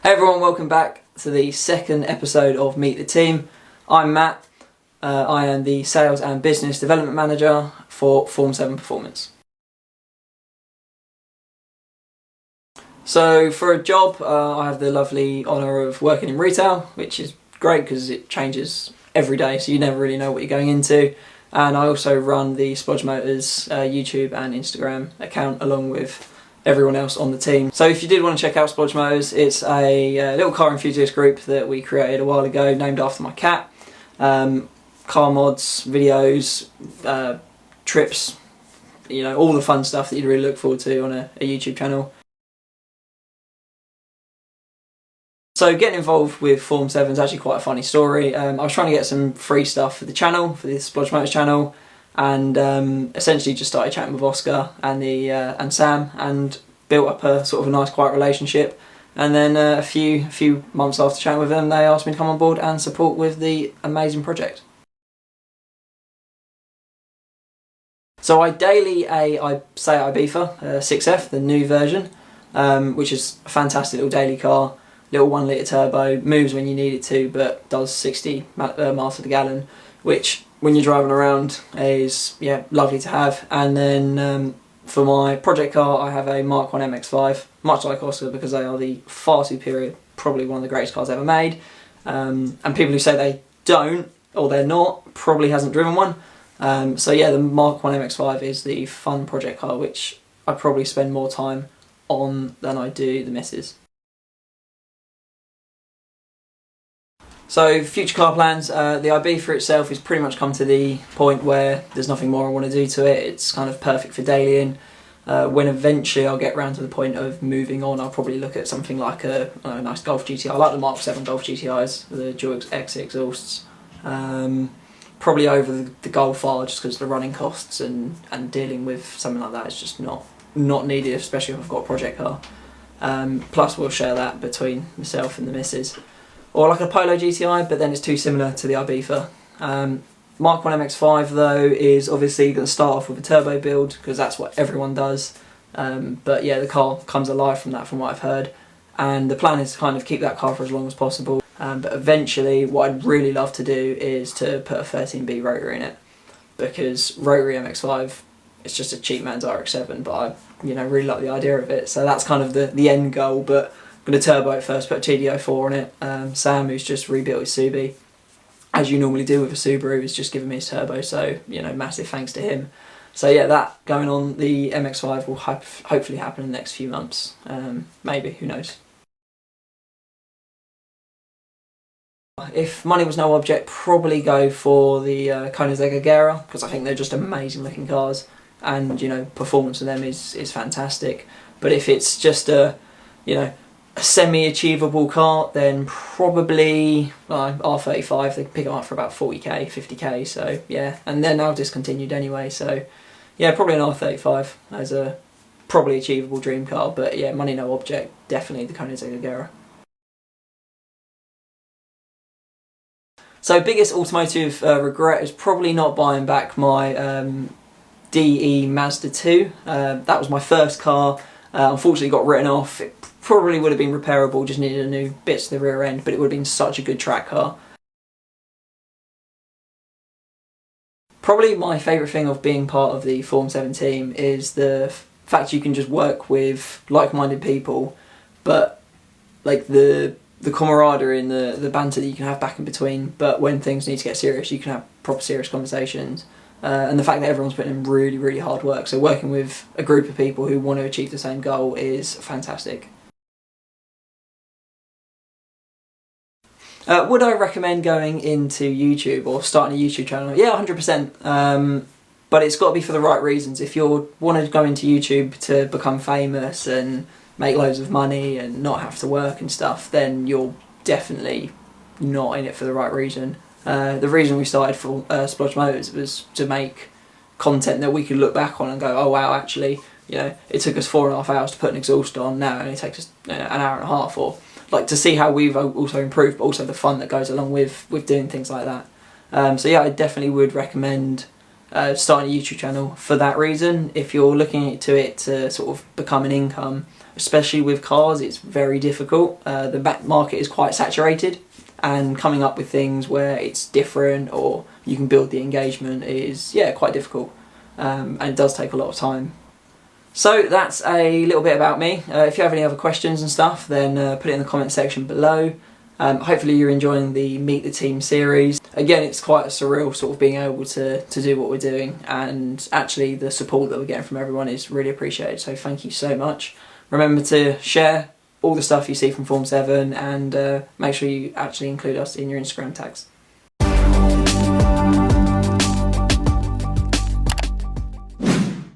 Hey everyone, welcome back to the second episode of Meet the Team. I'm Matt. I am the Sales and Business Development Manager for Form 7 Performance. So for a job, I have the lovely honour of working in retail, which is great because it changes every day, so you never really know what you're going into. And I also run the Splodge Motors YouTube and Instagram account along with everyone else on the team. So if you did want to check out Splodge Motors, it's a little car enthusiast group that we created a while ago, named after my cat. Car mods, videos, trips, you know, all the fun stuff that you'd really look forward to on a YouTube channel. So getting involved with Form 7 is actually quite a funny story. I was trying to get some free stuff for the channel, for the Splodge Motors channel, and essentially just started chatting with Oscar and Sam and built up a sort of a nice quiet relationship. And then a few months after chatting with them, they asked me to come on board and support with the amazing project. So I daily I Ibiza 6F, the new version, which is a fantastic little daily car. Little 1 litre turbo, moves when you need it to, but does 60 miles to the gallon, which when you're driving around is lovely to have. And then for my project car, I have a Mark 1 MX-5, much like Oscar, because they are the far superior, probably one of the greatest cars ever made. And people who say they don't or they're not probably hasn't driven one. So yeah, the Mark 1 MX-5 is the fun project car, which I probably spend more time on than I do the misses. So future car plans, the Ibiza itself has pretty much come to the point where there's nothing more I want to do to it. It's kind of perfect for dailying. When eventually I'll get round to the point of moving on, I'll probably look at something like a nice Golf GTI. I like the Mark 7 Golf GTIs, the dual X exhausts. Probably over the Golf R, just because the running costs and dealing with something like that is just not needed, especially if I've got a project car. Plus we'll share that between myself and the missus. Or like a Polo GTI, but then it's too similar to the Ibiza. Mark 1 MX-5 though is obviously going to start off with a turbo build because that's what everyone does. But yeah, the car comes alive from that, from what I've heard. And the plan is to kind of keep that car for as long as possible. But eventually, what I'd really love to do is to put a 13B rotary in it, because rotary MX-5, it's just a cheap man's RX-7, but I really like the idea of it. So that's kind of the end goal. But I'm going to turbo it first, put a TD04 on it. Sam, who's just rebuilt his Subi, as you normally do with a Subaru, has just given me his turbo, so massive thanks to him. So yeah, that going on the MX-5 will hopefully happen in the next few months. Maybe, who knows. If money was no object, probably go for the Koenigsegg Agera, because I think they're just amazing looking cars, and performance of them is fantastic. But if it's just a semi-achievable car, then probably R35. They pick them up for about 40k, 50k, so yeah, and they're now discontinued anyway, so yeah, probably an R35 as a probably achievable dream car. But yeah, money no object, definitely the Koenigsegg Agera. So biggest automotive regret is probably not buying back my DE Mazda 2. That was my first car. Unfortunately got written off. It probably would have been repairable, just needed a new bits to the rear end, but it would have been such a good track car. Probably my favourite thing of being part of the Form 7 team is the fact you can just work with like-minded people, but like the camaraderie and the banter that you can have back in between, but when things need to get serious, you can have proper serious conversations. And the fact that everyone's putting in really, really hard work. So working with a group of people who want to achieve the same goal is fantastic. Would I recommend going into YouTube or starting a YouTube channel? Yeah, 100%. But it's got to be for the right reasons. If you want to go into YouTube to become famous and make loads of money and not have to work and stuff, then you're definitely not in it for the right reason. The reason we started for Splodge Motors was to make content that we could look back on and go, oh wow, actually, it took us 4.5 hours to put an exhaust on, now it only takes us an hour and a half, or like to see how we've also improved, but also the fun that goes along with doing things like that. So yeah, I definitely would recommend starting a YouTube channel for that reason. If you're looking to it to sort of become an income, especially with cars, it's very difficult. The market is quite saturated, and coming up with things where it's different or you can build the engagement is, yeah, quite difficult, and it does take a lot of time. So that's a little bit about me. If you have any other questions and stuff, then put it in the comment section below. Hopefully you're enjoying the Meet the Team series. Again, it's quite a surreal sort of being able to do what we're doing, and actually the support that we're getting from everyone is really appreciated, so thank you so much. Remember to share all the stuff you see from Form 7, and make sure you actually include us in your Instagram tags.